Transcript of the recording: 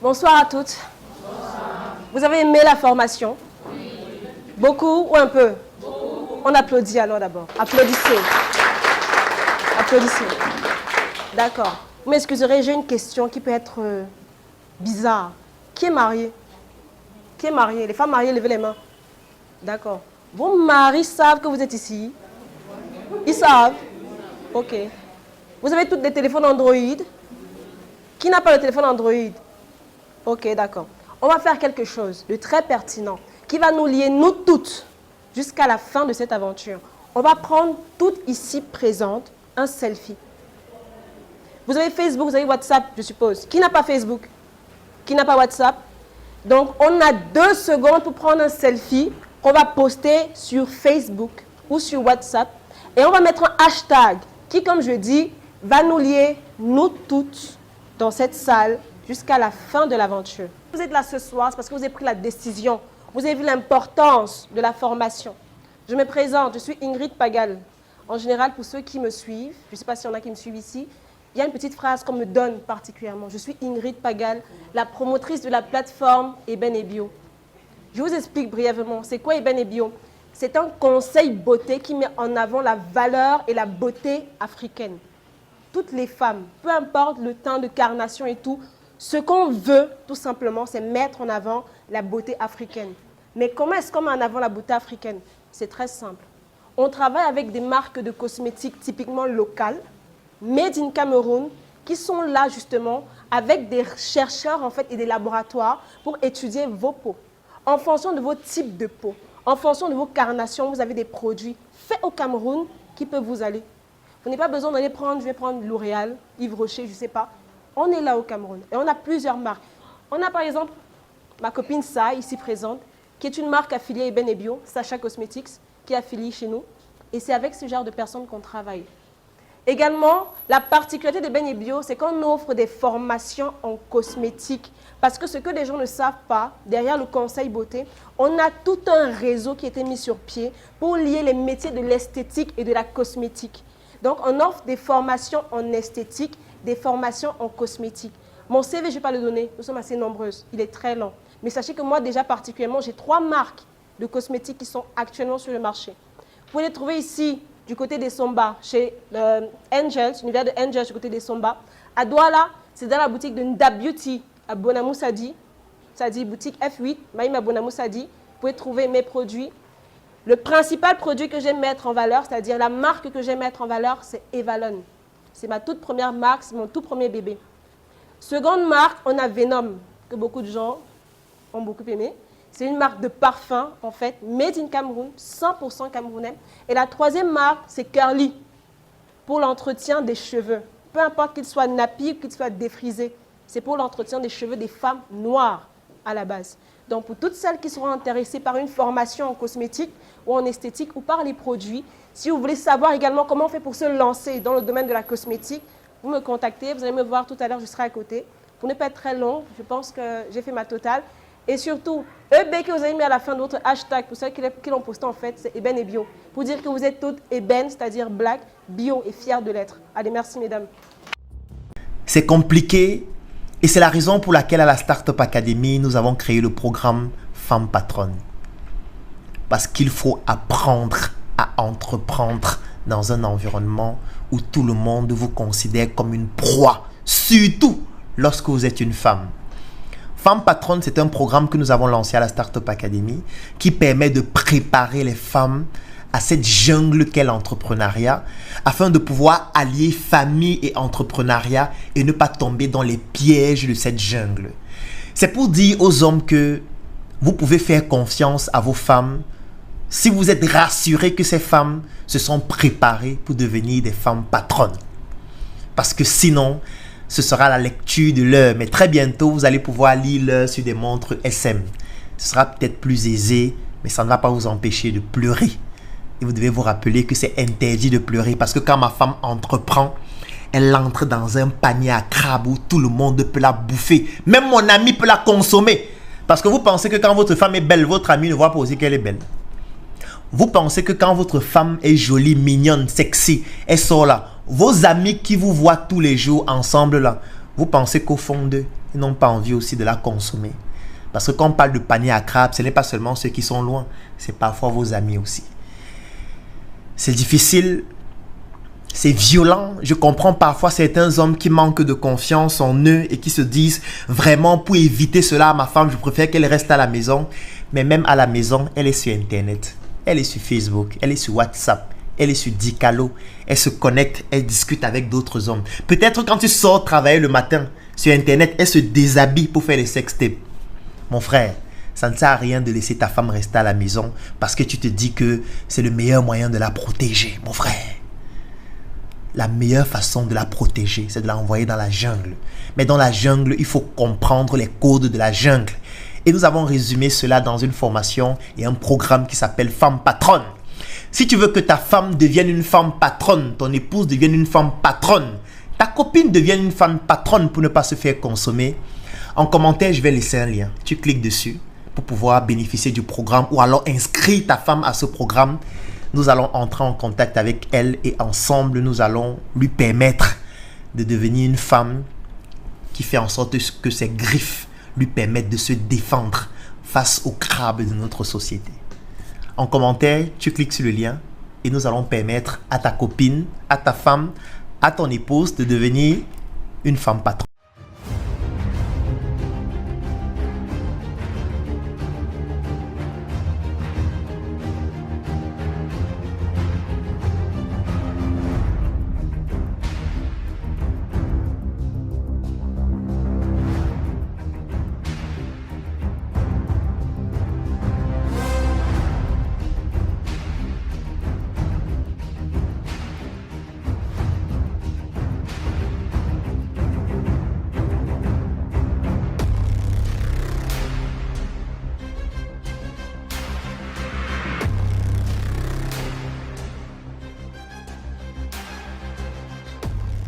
Bonsoir à toutes. Bonsoir. Vous avez aimé la formation? Oui. Beaucoup ou un peu? Beaucoup. On applaudit alors d'abord. Applaudissez. Applaudissez. D'accord. Vous m'excuserez, j'ai une question qui peut être bizarre. Qui est marié? Qui est marié? Les femmes mariées, levez les mains. D'accord. Vos maris savent que vous êtes ici? Ils savent? Ok. Vous avez toutes des téléphones Android? Qui n'a pas le téléphone Android? Ok, d'accord. On va faire quelque chose de très pertinent qui va nous lier, nous toutes, jusqu'à la fin de cette aventure. On va prendre toutes ici présentes un selfie. Vous avez Facebook, vous avez WhatsApp, je suppose. Qui n'a pas Facebook? Qui n'a pas WhatsApp? Donc, on a 2 secondes pour prendre un selfie qu'on va poster sur Facebook ou sur WhatsApp. Et on va mettre un hashtag qui, comme je dis, va nous lier, nous toutes, dans cette salle, jusqu'à la fin de l'aventure. Vous êtes là ce soir, c'est parce que vous avez pris la décision. Vous avez vu l'importance de la formation. Je me présente, je suis Ingrid Pagal. En général, pour ceux qui me suivent, je ne sais pas s'il y en a qui me suivent ici, il y a une petite phrase qu'on me donne particulièrement. Je suis Ingrid Pagal, la promotrice de la plateforme Eben et Bio. Je vous explique brièvement, c'est quoi Eben et Bio? C'est un conseil beauté qui met en avant la valeur et la beauté africaine. Toutes les femmes, peu importe le teint de carnation et tout, ce qu'on veut, tout simplement, c'est mettre en avant la beauté africaine. Mais comment est-ce qu'on met en avant la beauté africaine? C'est très simple. On travaille avec des marques de cosmétiques typiquement locales, made in Cameroun, qui sont là justement avec des chercheurs en fait, et des laboratoires pour étudier vos peaux. En fonction de vos types de peau, en fonction de vos carnations, vous avez des produits faits au Cameroun qui peuvent vous aller. Vous n'avez pas besoin d'aller prendre, je vais prendre L'Oréal, Yves Rocher, je ne sais pas. On est là au Cameroun et on a plusieurs marques. On a par exemple ma copine Sai, ici présente, qui est une marque affiliée Eben et Bio, Sacha Cosmetics, qui est affiliée chez nous. Et c'est avec ce genre de personnes qu'on travaille. Également, la particularité d'Eben et Bio, c'est qu'on offre des formations en cosmétique. Parce que ce que les gens ne savent pas, derrière le conseil beauté, on a tout un réseau qui a été mis sur pied pour lier les métiers de l'esthétique et de la cosmétique. Donc, on offre des formations en esthétique, des formations en cosmétique. Mon CV, je ne vais pas le donner, nous sommes assez nombreuses, il est très long. Mais sachez que moi, déjà particulièrement, j'ai 3 marques de cosmétiques qui sont actuellement sur le marché. Vous pouvez les trouver ici, du côté des Somba, chez Angels, l'univers de Angels, du côté des Somba. À Douala, c'est dans la boutique de Nda Beauty, à Bonamou Sadi. Sadi, boutique F8, Maïma Bonamou Sadi. Vous pouvez trouver mes produits. Le principal produit que j'aime mettre en valeur, c'est-à-dire la marque que j'aime mettre en valeur, c'est Evalon. C'est ma toute première marque, c'est mon tout premier bébé. Seconde marque, on a Venom, que beaucoup de gens ont beaucoup aimé. C'est une marque de parfum, en fait, made in Cameroun, 100% camerounais. Et la troisième marque, c'est Curly, pour l'entretien des cheveux. Peu importe qu'ils soient nappis ou qu'ils soient défrisés, c'est pour l'entretien des cheveux des femmes noires à la base. Donc, pour toutes celles qui seront intéressées par une formation en cosmétique ou en esthétique ou par les produits, si vous voulez savoir également comment on fait pour se lancer dans le domaine de la cosmétique, vous me contactez, vous allez me voir tout à l'heure, je serai à côté. Pour ne pas être très long, je pense que j'ai fait ma totale. Et surtout, EB que vous avez mis à la fin de votre hashtag, pour ceux qui l'ont posté en fait, c'est Eben et Bio. Pour dire que vous êtes toutes Eben, c'est-à-dire black, bio et fiers de l'être. Allez, merci mesdames. C'est compliqué et c'est la raison pour laquelle à la Startup Academy, nous avons créé le programme Femme Patronne. Parce qu'il faut apprendre à entreprendre dans un environnement où tout le monde vous considère comme une proie, surtout lorsque vous êtes une femme. Femme Patronne, c'est un programme que nous avons lancé à la Startup Academy qui permet de préparer les femmes à cette jungle qu'est l'entrepreneuriat afin de pouvoir allier famille et entrepreneuriat et ne pas tomber dans les pièges de cette jungle. C'est pour dire aux hommes que vous pouvez faire confiance à vos femmes si vous êtes rassurés que ces femmes se sont préparées pour devenir des femmes patronnes. Parce que sinon, ce sera la lecture de l'heure. Mais très bientôt, vous allez pouvoir lire l'heure sur des montres SM. Ce sera peut-être plus aisé, mais ça ne va pas vous empêcher de pleurer. Et vous devez vous rappeler que c'est interdit de pleurer parce que quand ma femme entreprend, elle entre dans un panier à crabe où tout le monde peut la bouffer. Même mon ami peut la consommer. Parce que vous pensez que quand votre femme est belle, votre ami ne voit pas aussi qu'elle est belle. Vous pensez que quand votre femme est jolie, mignonne, sexy, elle sort là, vos amis qui vous voient tous les jours ensemble là, vous pensez qu'au fond d'eux, Ils n'ont pas envie aussi de la consommer. Parce que quand on parle de panier à crabe, ce n'est pas seulement ceux qui sont loin, c'est parfois vos amis aussi. C'est difficile, c'est violent. Je comprends parfois certains hommes qui manquent de confiance en eux et qui se disent vraiment pour éviter cela à ma femme, je préfère qu'elle reste à la maison. Mais même à la maison, elle est sur Internet, elle est sur Facebook, elle est sur WhatsApp, elle est sur Dicalo, elle se connecte, elle discute avec d'autres hommes. Peut-être quand tu sors travailler le matin sur Internet, elle se déshabille pour faire les sextapes. Mon frère, ça ne sert à rien de laisser ta femme rester à la maison parce que tu te dis que c'est le meilleur moyen de la protéger, mon frère. La meilleure façon de la protéger, c'est de l'envoyer dans la jungle. Mais dans la jungle, il faut comprendre les codes de la jungle. Et nous avons résumé cela dans une formation et un programme qui s'appelle Femme Patronne. Si tu veux que ta femme devienne une femme patronne, ton épouse devienne une femme patronne, ta copine devienne une femme patronne pour ne pas se faire consommer, en commentaire, je vais laisser un lien. Tu cliques dessus pour pouvoir bénéficier du programme ou alors inscrire ta femme à ce programme. Nous allons entrer en contact avec elle et ensemble, nous allons lui permettre de devenir une femme qui fait en sorte que ses griffes lui permettent de se défendre face aux crabes de notre société. En commentaire, tu cliques sur le lien et nous allons permettre à ta copine, à ta femme, à ton épouse de devenir une femme patronne.